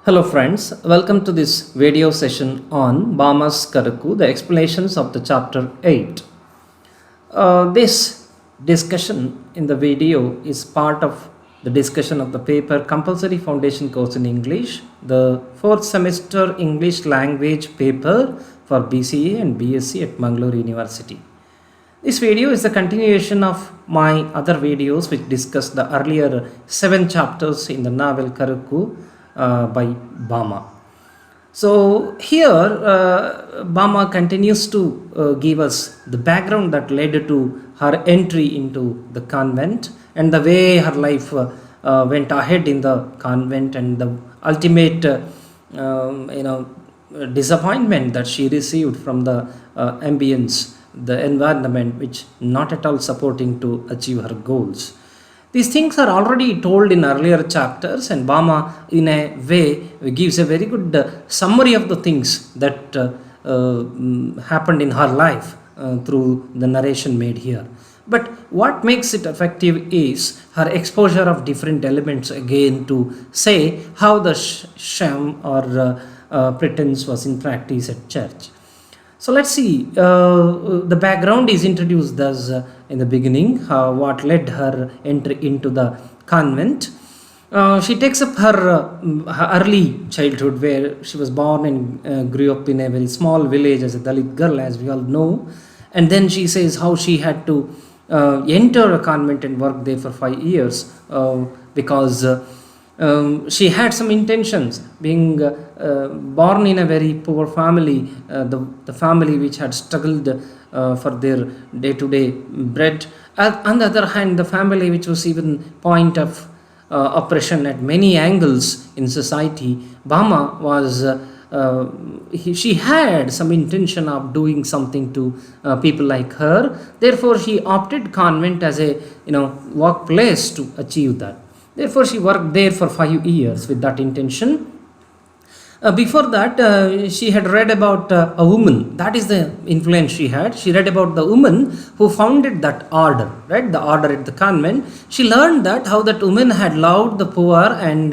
Hello friends, welcome to this video session on Bama KARUKKU, the explanations of the chapter 8. This discussion in the video is part of the discussion of the paper Compulsory Foundation Course in English, the 4th semester English language paper for BCA and BSc at Mangalore University. This video is the continuation of my other videos which discuss the earlier 7 chapters in the novel KARUKKU by Bama. So here Bama continues to give us the background that led to her entry into the convent and the way her life went ahead in the convent and the ultimate disappointment that she received from the ambience, the environment which not at all supporting to achieve her goals. These things are already told in earlier chapters, and Bama in a way gives a very good summary of the things that happened in her life through the narration made here. But what makes it effective is her exposure of different elements again to say how the sham or pretense was in practice at church. So let's see, the background is introduced thus in the beginning, what led her entry into the convent. She takes up her early childhood where she was born and grew up in a very small village as a Dalit girl, as we all know. And then she says how she had to enter a convent and work there for 5 years because she had some intentions, being born in a very poor family, the family which had struggled for their day-to-day bread. On the other hand, the family which was even point of oppression at many angles in society. Bama was she had some intention of doing something to people like her. Therefore, she opted convent as a workplace to achieve that. Therefore, she worked there for 5 years with that intention. Before that, she had read about a woman. That is the influence she had. She read about the woman who founded that order, right? The order at the convent. She learned that how that woman had loved the poor and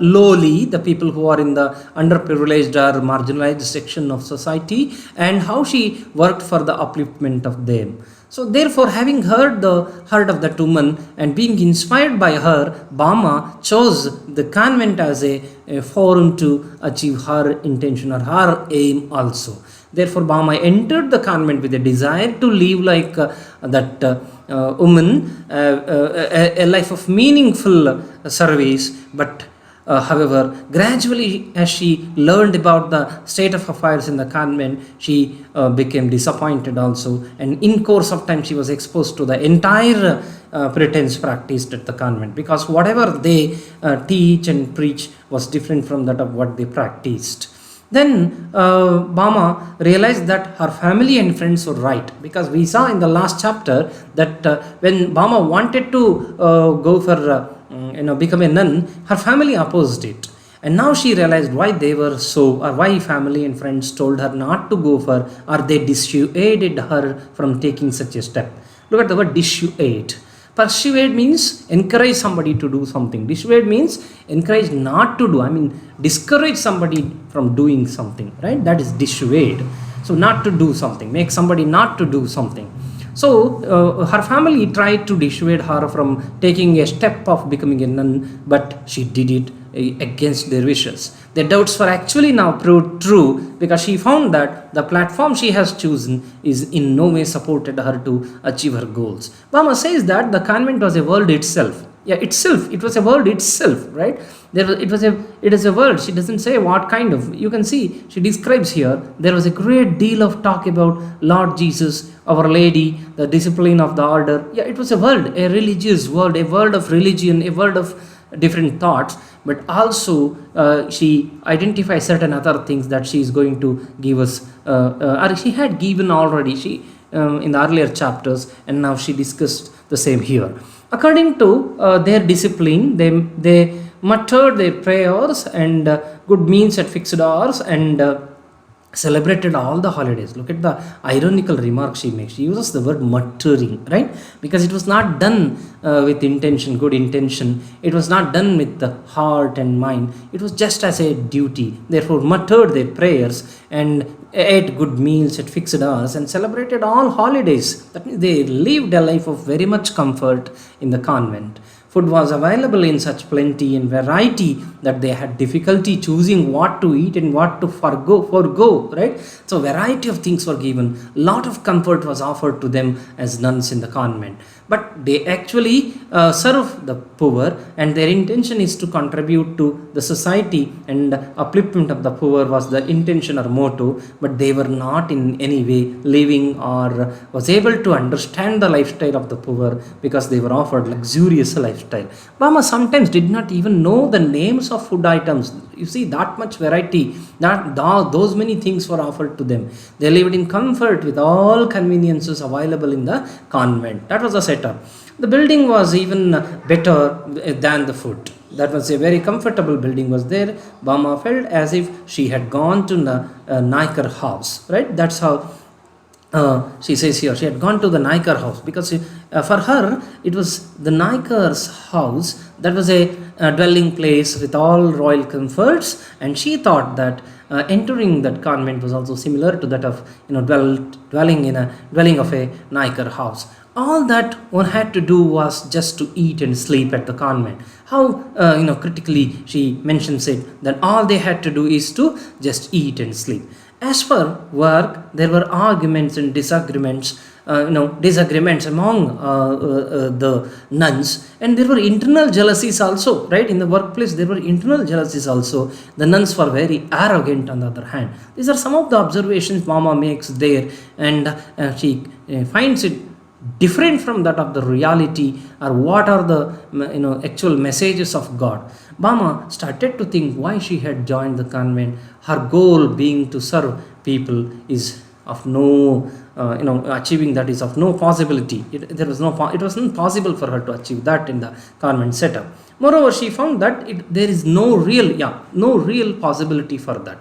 lowly, the people who are in the underprivileged or marginalized section of society, and how she worked for the upliftment of them. So therefore, having heard the heart of that woman and being inspired by her, Bama chose the convent as a forum to achieve her intention or her aim also. Therefore, Bama entered the convent with a desire to live like that woman, a life of meaningful service, but however, gradually as she learned about the state of affairs in the convent, she became disappointed also, and in course of time she was exposed to the entire pretense practiced at the convent, because whatever they teach and preach was different from that of what they practiced. Then Bama realized that her family and friends were right, because we saw in the last chapter that when Bama wanted to go for become a nun, her family opposed it. And now she realized why they were so, or why family and friends told her not to go for, or they dissuaded her from taking such a step. Look at the word dissuade. Persuade means encourage somebody to do something. Dissuade means encourage not to do. Discourage somebody from doing something, right? That is dissuade. So not to do something, make somebody not to do something. So her family tried to dissuade her from taking a step of becoming a nun, but she did it against their wishes. Their doubts were actually now proved true, because she found that the platform she has chosen is in no way supported her to achieve her goals. Bama says that the convent was a world itself. Yeah, itself. It was a world itself, right? It is a world. She doesn't say what kind of. You can see she describes here. There was a great deal of talk about Lord Jesus, Our Lady, the discipline of the order. Yeah, it was a world, a religious world, a world of religion, a world of different thoughts. But also she identifies certain other things that she is going to give us, or she had given already. She in the earlier chapters, and now she discussed the same here. According to their discipline, they muttered their prayers and good means at fixed hours, and celebrated all the holidays. Look at the ironical remark she makes. She uses the word muttering, right? Because it was not done with intention, good intention. It was not done with the heart and mind. It was just as a duty. Therefore, muttered their prayers and ate good meals at fixed hours and celebrated all holidays. That means they lived a life of very much comfort in the convent. Food was available in such plenty and variety that they had difficulty choosing what to eat and what to forgo, right? So variety of things were given. Lot of comfort was offered to them as nuns in the convent. But they actually serve the poor, and their intention is to contribute to the society, and upliftment of the poor was the intention or motto. But they were not in any way living or was able to understand the lifestyle of the poor, because they were offered luxurious lifestyle. Bama sometimes did not even know the names of food items. You see, that much variety, those many things were offered to them. They lived in comfort with all conveniences available in the convent. That was the setup. The building was even better than the food. That was a very comfortable building was there. Bama felt as if she had gone to the Naikar house, right? That's how she says here, she had gone to the Naikar house, because for her it was the Naikar's house that was a dwelling place with all royal comforts, and she thought that entering that convent was also similar to that of dwelling of a Naikar house. All that one had to do was just to eat and sleep at the convent. How critically she mentions it, that all they had to do is to just eat and sleep. As for work, there were arguments and disagreements among the nuns, and there were internal jealousies also, right? In the workplace there were internal jealousies also. The nuns were very arrogant on the other hand. These are some of the observations Mama makes there, and she finds it different from that of the reality, or what are the actual messages of God. Bama started to think why she had joined the convent. Her goal being to serve people is of no achieving that is of no possibility. It wasn't possible for her to achieve that in the convent setup. Moreover, she found that there is no real possibility for that.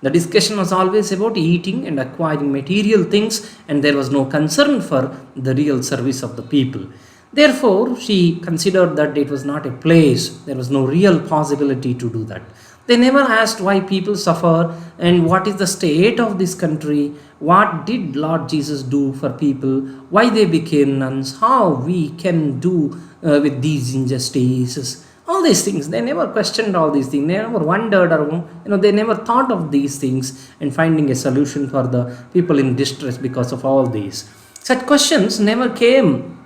The discussion was always about eating and acquiring material things, and there was no concern for the real service of the people. Therefore, she considered that it was not a place, there was no real possibility to do that. They never asked why people suffer and what is the state of this country, what did Lord Jesus do for people, why they became nuns, how we can do with these injustices. All these things, they never questioned all these things. They never wondered, or they never thought of these things and finding a solution for the people in distress because of all these. Such questions never came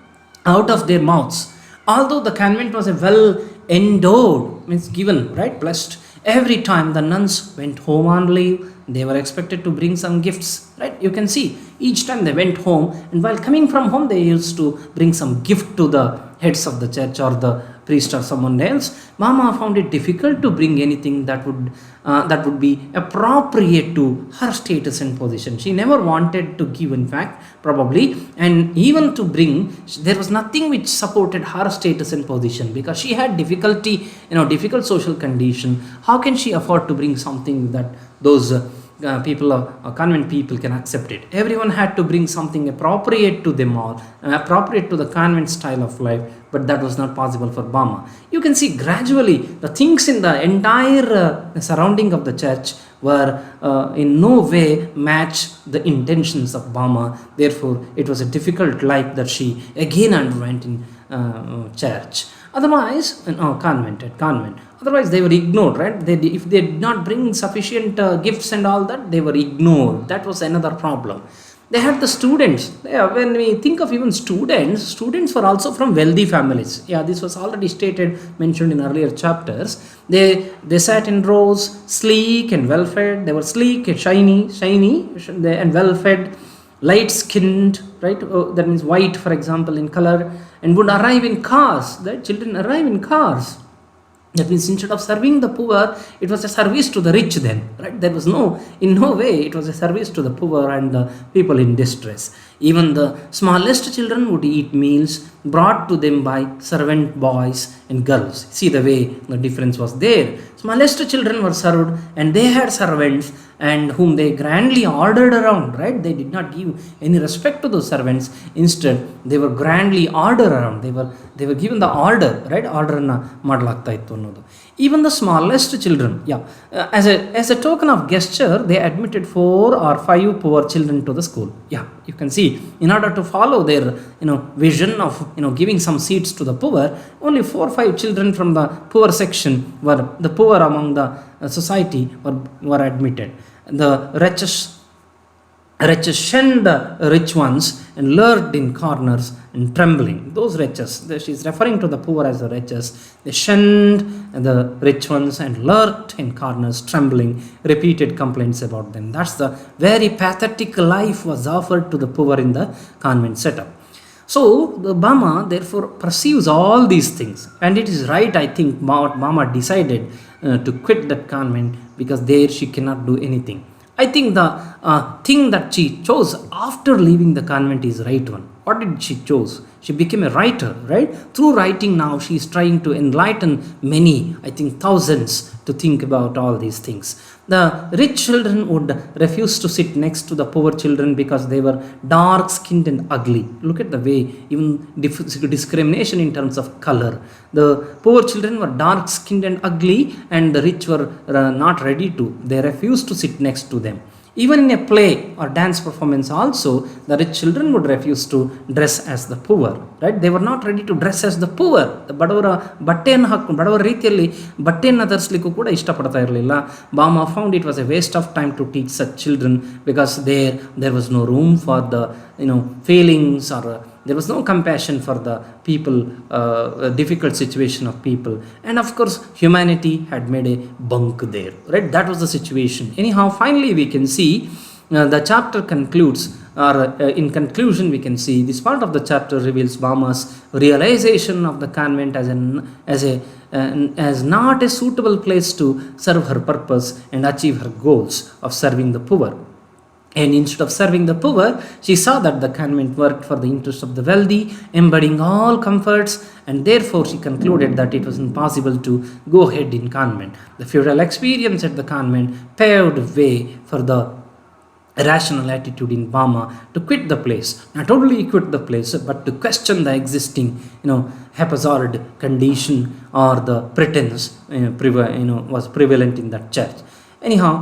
out of their mouths. Although the convent was a well endowed, means given, right, blessed. Every time the nuns went home on leave, they were expected to bring some gifts, right? You can see each time they went home, and while coming from home, they used to bring some gift to the heads of the church or the priest or someone else. Mama found it difficult to bring anything that would be appropriate to her status and position. She never wanted to give, in fact, probably, and even to bring, there was nothing which supported her status and position, because she had difficult social condition. How can she afford to bring something that those convent people can accept it? Everyone had to bring something appropriate to them all, appropriate to the convent style of life, but that was not possible for Bama. You can see gradually the things in the entire surrounding of the church were in no way match the intentions of Bama. Therefore, it was a difficult life that she again underwent in church. Otherwise, convent. Otherwise, they were ignored, right? If they did not bring sufficient gifts and all that, they were ignored. That was another problem. They had the students. When we think of even students were also from wealthy families. Yeah, this was already mentioned in earlier chapters. They sat in rows, sleek and well-fed. They were sleek and shiny and well-fed, light-skinned, right? That means white, for example, in color, and would arrive in cars. The children arrive in cars. That means instead of serving the poor, it was a service to the rich then, right? There was in no way, it was a service to the poor and the people in distress. Even the smallest children would eat meals brought to them by servant boys and girls. See the way the difference was there. Smallest children were served and they had servants and whom they grandly ordered around, right? They did not give any respect to those servants. Instead, they were grandly ordered around. They were given the order, right? Order na madlagta ittu annodu. Even the smallest children, as a token of gesture, they admitted 4 or 5 poor children to the school. Yeah, you can see, in order to follow their vision of giving some seats to the poor, only 4 or 5 children from the poor section were the poor among the society were admitted. The wretches shunned the rich ones and lurked in corners and trembling. Those wretches, she is referring to the poor as the wretches. They shunned the rich ones and lurked in corners, trembling, repeated complaints about them. That's the very pathetic life was offered to the poor in the convent setup. So the Bama therefore perceives all these things, and it is right, I think, what Bama decided to quit that convent, because there she cannot do anything. I think the thing that she chose after leaving the convent is right one. What did she chose? She became a writer, right? Through writing now she is trying to enlighten many, I think thousands, to think about all these things. The rich children would refuse to sit next to the poor children because they were dark skinned and ugly. Look at the way, even discrimination in terms of color. The poor children were dark skinned and ugly, and the rich were not ready to. They refused to sit next to them. Even in a play or dance performance also, the rich children would refuse to dress as the poor, right? They were not ready to dress as the poor. The ಬಡವರ ಬಟ್ಟೆಯನ್ನು ಹಾಕೊಂಡು ಬಡವರ ರೀತಿಯಲ್ಲಿ ಬಟ್ಟೆಯನ್ನು ಧರಿಸಲಿಕ್ಕೂ ಕೂಡ ಇಷ್ಟಪಡ್ತಾ ಇರಲಿಲ್ಲ. Bama found it was a waste of time to teach such children, because there was no room for the feelings, or there was no compassion for the people, difficult situation of people. And of course, humanity had made a bunk there, right? That was the situation. Anyhow, finally we can see the chapter concludes, or in conclusion we can see this part of the chapter reveals Bama's realization of the convent as not a suitable place to serve her purpose and achieve her goals of serving the poor. And instead of serving the poor, she saw that the convent worked for the interest of the wealthy, embodying all comforts, and therefore she concluded that it was impossible to go ahead in convent. The feudal experience at the convent paved way for the rational attitude in Bama to quit the place. Not only quit the place, but to question the existing, haphazard condition or the pretense, was prevalent in that church. Anyhow,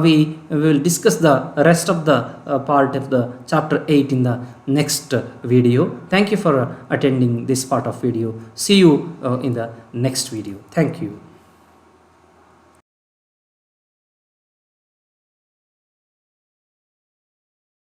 we will discuss the rest of the part of the chapter 8 in the next video. Thank you for attending this part of video. See you in the next video. Thank you.